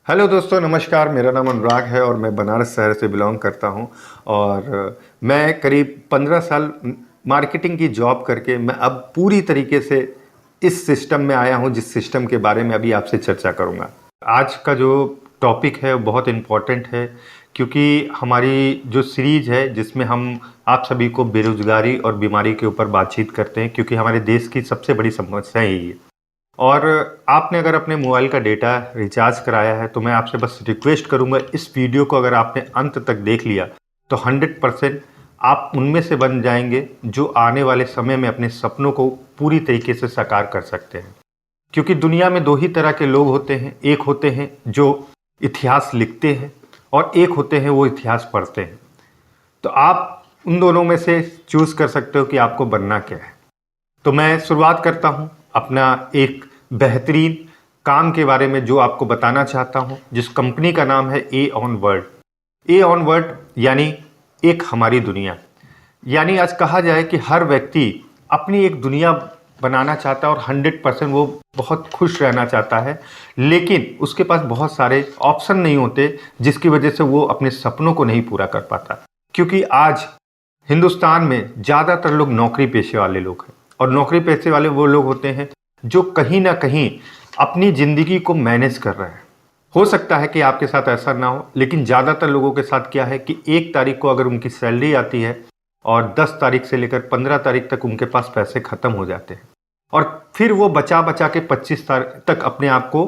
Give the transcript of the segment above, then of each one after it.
Hello दोस्तों, नमस्कार। मेरा नाम अनुराग है और मैं बनारस शहर से बिलोंग करता हूं। और मैं करीब 15 साल मार्केटिंग की जॉब करके मैं अब पूरी तरीके से इस सिस्टम में आया हूं, जिस सिस्टम के बारे में अभी आपसे चर्चा करूंगा। आज का जो टॉपिक है वो बहुत इम्पोर्टेंट है, क्योंकि हमारी जो सीरीज है जिसमें हम आप सभी को बेरोजगारी और बीमारी के ऊपर बातचीत करते हैं, क्योंकि हमारे देश की सबसे बड़ी समस्या यही है। और आपने अगर अपने मोबाइल का डेटा रिचार्ज कराया है तो मैं आपसे बस रिक्वेस्ट करूंगा, इस वीडियो को अगर आपने अंत तक देख लिया तो 100% आप उनमें से बन जाएंगे जो आने वाले समय में अपने सपनों को पूरी तरीके से साकार कर सकते हैं। क्योंकि दुनिया में दो ही तरह के लोग होते हैं, एक होते हैं जो इतिहास लिखते हैं और एक होते हैं वो इतिहास पढ़ते हैं। तो आप उन दोनों में से चूज़ कर सकते हो कि आपको बनना क्या है। तो मैं शुरुआत करता हूं अपना एक बेहतरीन काम के बारे में, जो आपको बताना चाहता हूं, जिस कंपनी का नाम है A on world. A on world यानी एक हमारी दुनिया। यानी आज कहा जाए कि हर व्यक्ति अपनी एक दुनिया बनाना चाहता है और 100% वो बहुत खुश रहना चाहता है, लेकिन उसके पास बहुत सारे ऑप्शन नहीं होते, जिसकी वजह से वो अपने सपनों को नहीं पूरा कर पाता। क्योंकि आज हिंदुस्तान में ज़्यादातर लोग नौकरी पेशे वाले लोग हैं, और नौकरी पेशे वाले वो लोग होते हैं जो कहीं ना कहीं अपनी ज़िंदगी को मैनेज कर रहे हैं। हो सकता है कि आपके साथ ऐसा ना हो, लेकिन ज़्यादातर लोगों के साथ क्या है कि 1 तारीख को अगर उनकी सैलरी आती है और 10 तारीख से लेकर 15 तारीख तक उनके पास पैसे ख़त्म हो जाते हैं, और फिर वो बचा बचा के 25 तारीख तक अपने आप को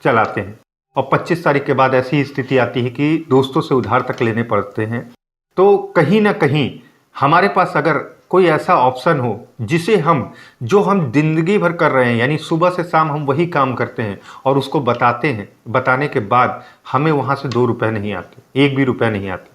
चलाते हैं। और 25 तारीख के बाद ऐसी स्थिति आती है कि दोस्तों से उधार तक लेने पड़ते हैं। तो कहीं ना कहीं हमारे पास अगर कोई ऐसा ऑप्शन हो जिसे जो हम जिंदगी भर कर रहे हैं, यानी सुबह से शाम हम वही काम करते हैं और उसको बताते हैं, बताने के बाद हमें वहाँ से 2 रुपए नहीं आते, 1 भी रुपया नहीं आते,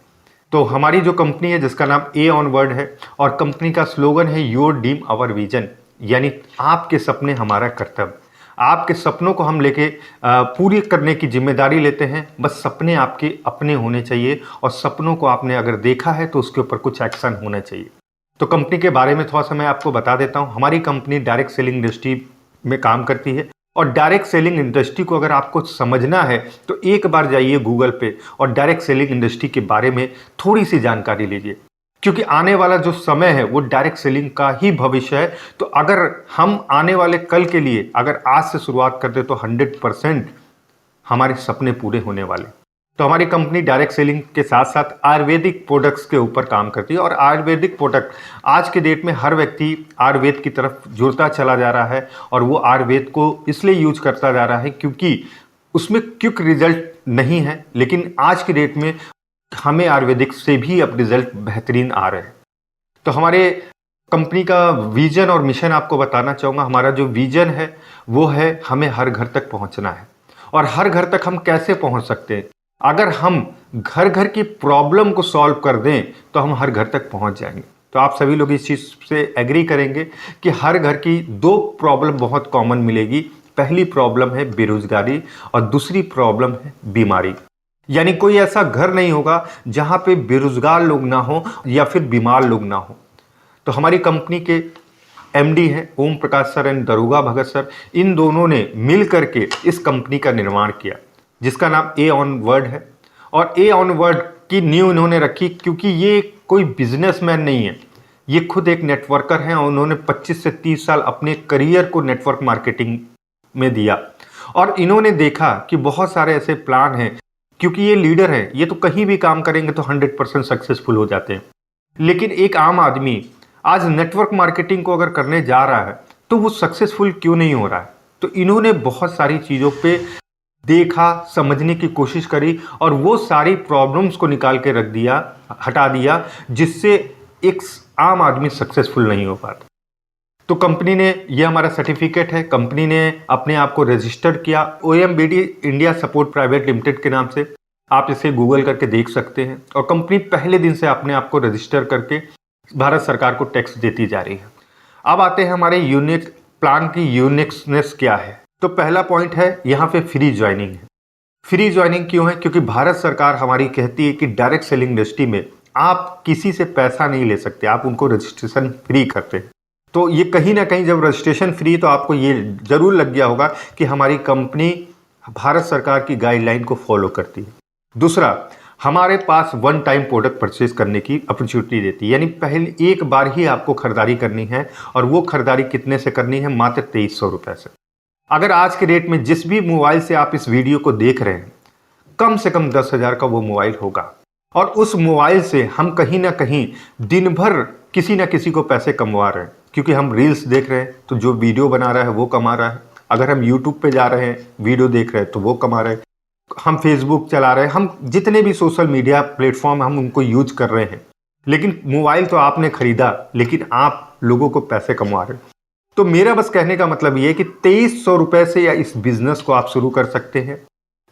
तो हमारी जो कंपनी है जिसका नाम ए ऑन वर्ल्ड है, और कंपनी का स्लोगन है योर ड्रीम आवर विजन, यानी आपके सपने हमारा कर्तव्य। आपके सपनों को हम लेके पूरी करने की जिम्मेदारी लेते हैं। बस सपने आपके अपने होने चाहिए, और सपनों को आपने अगर देखा है तो उसके ऊपर कुछ एक्शन होना चाहिए। तो कंपनी के बारे में थोड़ा सा मैं आपको बता देता हूं। हमारी कंपनी डायरेक्ट सेलिंग इंडस्ट्री में काम करती है, और डायरेक्ट सेलिंग इंडस्ट्री को अगर आपको समझना है तो एक बार जाइए गूगल पे और डायरेक्ट सेलिंग इंडस्ट्री के बारे में थोड़ी सी जानकारी लीजिए, क्योंकि आने वाला जो समय है वो डायरेक्ट सेलिंग का ही भविष्य है। तो अगर हम आने वाले कल के लिए अगर आज से शुरुआत करते तो 100% हमारे सपने पूरे होने वाले। तो हमारी कंपनी डायरेक्ट सेलिंग के साथ साथ आयुर्वेदिक प्रोडक्ट्स के ऊपर काम करती है, और आयुर्वेदिक प्रोडक्ट आज के डेट में हर व्यक्ति आयुर्वेद की तरफ जुड़ता चला जा रहा है, और वो आयुर्वेद को इसलिए यूज करता जा रहा है क्योंकि उसमें क्विक रिजल्ट नहीं है, लेकिन आज की डेट में हमें आयुर्वेदिक से भी अब रिजल्ट बेहतरीन आ रहे हैं। तो हमारे कंपनी का विजन और मिशन आपको बताना चाहूँगा। हमारा जो विजन है वो है हमें हर घर तक पहुँचना है। और हर घर तक हम कैसे पहुँच सकते हैं? अगर हम घर घर की प्रॉब्लम को सॉल्व कर दें तो हम हर घर तक पहुँच जाएंगे। तो आप सभी लोग इस चीज़ से एग्री करेंगे कि हर घर की 2 प्रॉब्लम बहुत कॉमन मिलेगी। पहली प्रॉब्लम है बेरोजगारी, और दूसरी प्रॉब्लम है बीमारी। यानी कोई ऐसा घर नहीं होगा जहाँ पे बेरोजगार लोग ना हो या फिर बीमार लोग ना हो। तो हमारी कंपनी के एमडी हैं ओम प्रकाश सर एंड दरोगा भगत सर। इन दोनों ने मिल करके इस कंपनी का निर्माण किया, जिसका नाम ए ऑन वर्ल्ड है। और ए ऑन वर्ल्ड की नींव इन्होंने रखी क्योंकि ये कोई बिजनेसमैन नहीं है, ये खुद एक नेटवर्कर हैं, और उन्होंने 25 से 30 साल अपने करियर को नेटवर्क मार्केटिंग में दिया। और इन्होंने देखा कि बहुत सारे ऐसे प्लान हैं, क्योंकि ये लीडर हैं, ये तो कहीं भी काम करेंगे तो 100% सक्सेसफुल हो जाते हैं। लेकिन एक आम आदमी आज नेटवर्क मार्केटिंग को अगर करने जा रहा है तो वो सक्सेसफुल क्यों नहीं हो रहा है? तो इन्होंने बहुत सारी चीज़ों पे देखा, समझने की कोशिश करी, और वो सारी प्रॉब्लम्स को निकाल के रख दिया, हटा दिया, जिससे एक आम आदमी सक्सेसफुल नहीं हो पाता। तो कंपनी ने, ये हमारा सर्टिफिकेट है, कंपनी ने अपने आप को रजिस्टर किया OMBD India support private limited के नाम से। आप इसे गूगल करके देख सकते हैं। और कंपनी पहले दिन से अपने आप को रजिस्टर करके भारत सरकार को टैक्स देती जा रही है। अब आते हैं हमारे यूनिक प्लान की यूनिकनेस क्या है। तो पहला पॉइंट है यहाँ पे फ्री ज्वाइनिंग है। फ्री ज्वाइनिंग क्यों है? क्योंकि भारत सरकार हमारी कहती है कि डायरेक्ट सेलिंग इंडस्ट्री में आप किसी से पैसा नहीं ले सकते, आप उनको रजिस्ट्रेशन फ्री करते हैं। तो ये कहीं ना कहीं जब रजिस्ट्रेशन फ्री, तो आपको ये जरूर लग गया होगा कि हमारी कंपनी भारत सरकार की गाइडलाइन को फॉलो करती है। दूसरा, हमारे पास वन टाइम प्रोडक्ट परचेज करने की अपॉर्चुनिटी देती है, यानी पहले एक बार ही आपको खरीदारी करनी है और वो खरीदारी कितने से करनी है? मात्र 2300 रुपये से। अगर आज के डेट में जिस भी मोबाइल से आप इस वीडियो को देख रहे हैं, कम से कम 10,000 का वो मोबाइल होगा और उस मोबाइल से हम कहीं ना कहीं दिन भर किसी ना किसी को पैसे कमवा रहे हैं, क्योंकि हम रील्स देख रहे हैं तो जो वीडियो बना रहा है वो कमा रहा है। अगर हम यूट्यूब पे जा रहे हैं, वीडियो देख रहे हैं तो वो कमा रहे हैं। हम फेसबुक चला रहे हैं, हम जितने भी सोशल मीडिया प्लेटफॉर्म हम उनको यूज कर रहे हैं, लेकिन मोबाइल तो आपने खरीदा, लेकिन आप लोगों को पैसे कमा रहे हैं। तो मेरा बस कहने का मतलब ये है कि 2300 रुपये से या इस बिजनेस को आप शुरू कर सकते हैं।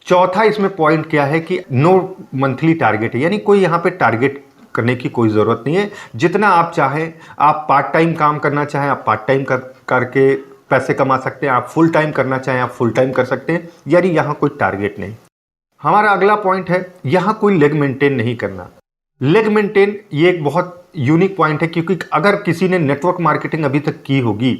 चौथा इसमें पॉइंट क्या है कि नो मंथली टारगेट है, यानी कोई यहाँ पे टारगेट करने की कोई ज़रूरत नहीं है। जितना आप चाहें, आप पार्ट टाइम काम करना चाहें आप पार्ट टाइम करके पैसे कमा सकते हैं, आप फुल टाइम करना चाहें आप फुल टाइम कर सकते हैं, यानी यहाँ कोई टारगेट नहीं। हमारा अगला पॉइंट है, यहाँ कोई लेग मेंटेन नहीं करना। लेग मेंटेन ये एक बहुत यूनिक पॉइंट है, क्योंकि अगर किसी ने नेटवर्क मार्केटिंग अभी तक की होगी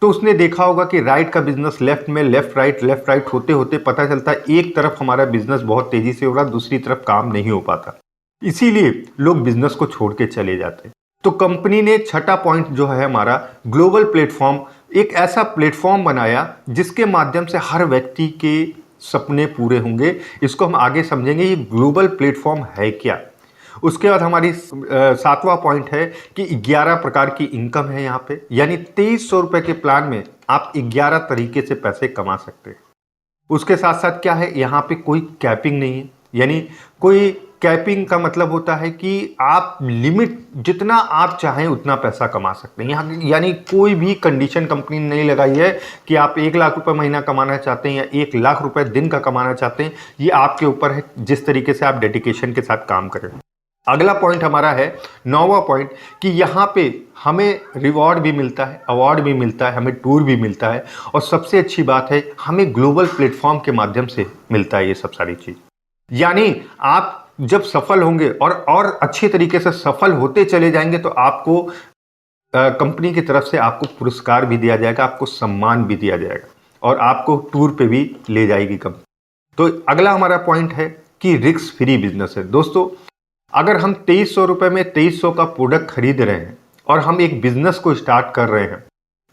तो उसने देखा होगा कि राइट का बिजनेस लेफ्ट में, लेफ्ट राइट होते होते पता चलता है एक तरफ हमारा बिजनेस बहुत तेजी से हो रहा, दूसरी तरफ काम नहीं हो पाता, इसीलिए लोग बिजनेस को छोड़ के चले जाते। तो कंपनी ने छठा पॉइंट जो है हमारा, ग्लोबल प्लेटफॉर्म, एक ऐसा प्लेटफॉर्म बनाया जिसके माध्यम से हर व्यक्ति के सपने पूरे होंगे। इसको हम आगे समझेंगे ये ग्लोबल प्लेटफॉर्म है क्या। उसके बाद हमारी सातवां पॉइंट है कि 11 प्रकार की इनकम है यहाँ पे, यानी 2300 रुपये के प्लान में आप 11 तरीके से पैसे कमा सकते हैं। उसके साथ साथ क्या है, यहाँ पे कोई कैपिंग नहीं है, यानी कोई कैपिंग का मतलब होता है कि आप लिमिट जितना आप चाहें उतना पैसा कमा सकते हैं। यहाँ यानी कोई भी कंडीशन कंपनी ने नहीं लगाई है कि आप 1 लाख रुपए महीना कमाना चाहते हैं या 1 लाख रुपए दिन का कमाना चाहते हैं। ये आपके ऊपर है, जिस तरीके से आप डेडिकेशन के साथ काम करें। अगला पॉइंट हमारा है 9वां पॉइंट कि यहाँ पे हमें रिवॉर्ड भी मिलता है, अवार्ड भी मिलता है, हमें टूर भी मिलता है, और सबसे अच्छी बात है हमें ग्लोबल प्लेटफॉर्म के माध्यम से मिलता है ये सब सारी चीज़। यानी आप जब सफल होंगे और अच्छे तरीके से सफल होते चले जाएंगे तो आपको कंपनी की तरफ से आपको पुरस्कार भी दिया जाएगा, आपको सम्मान भी दिया जाएगा और आपको टूर पे भी ले जाएगी कंपनी। तो अगला हमारा पॉइंट है कि रिस्क फ्री बिजनेस है। दोस्तों, अगर हम 2300 रुपये में 2300 का प्रोडक्ट खरीद रहे हैं और हम एक बिजनेस को स्टार्ट कर रहे हैं,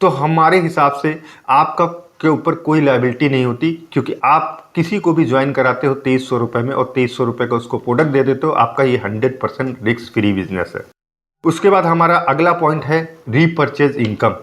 तो हमारे हिसाब से आपका के ऊपर कोई लायबिलिटी नहीं होती, क्योंकि आप किसी को भी ज्वाइन कराते हो 2300 रुपये में और 2300 रुपये का उसको प्रोडक्ट दे देते हो, आपका ये 100% रिस्क फ्री बिजनेस है। उसके बाद हमारा अगला पॉइंट है रीपर्चेज इनकम।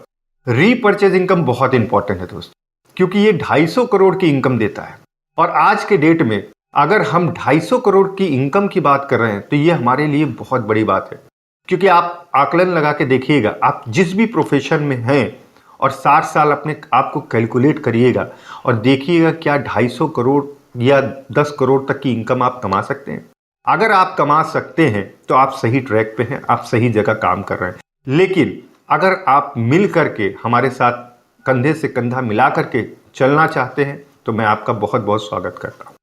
रीपर्चेज इनकम बहुत इंपॉर्टेंट है दोस्तों, क्योंकि ये 250 करोड़ की इनकम देता है। और आज के डेट में अगर हम 250 करोड़ की इनकम की बात कर रहे हैं तो ये हमारे लिए बहुत बड़ी बात है, क्योंकि आप आकलन लगा के देखिएगा, आप जिस भी प्रोफेशन में हैं और 60 साल अपने आप को कैलकुलेट करिएगा और देखिएगा क्या 250 करोड़ या 10 करोड़ तक की इनकम आप कमा सकते हैं। अगर आप कमा सकते हैं तो आप सही ट्रैक पे हैं, आप सही जगह काम कर रहे हैं। लेकिन अगर आप मिल करके हमारे साथ कंधे से कंधा मिला करके चलना चाहते हैं तो मैं आपका बहुत बहुत स्वागत करता हूँ।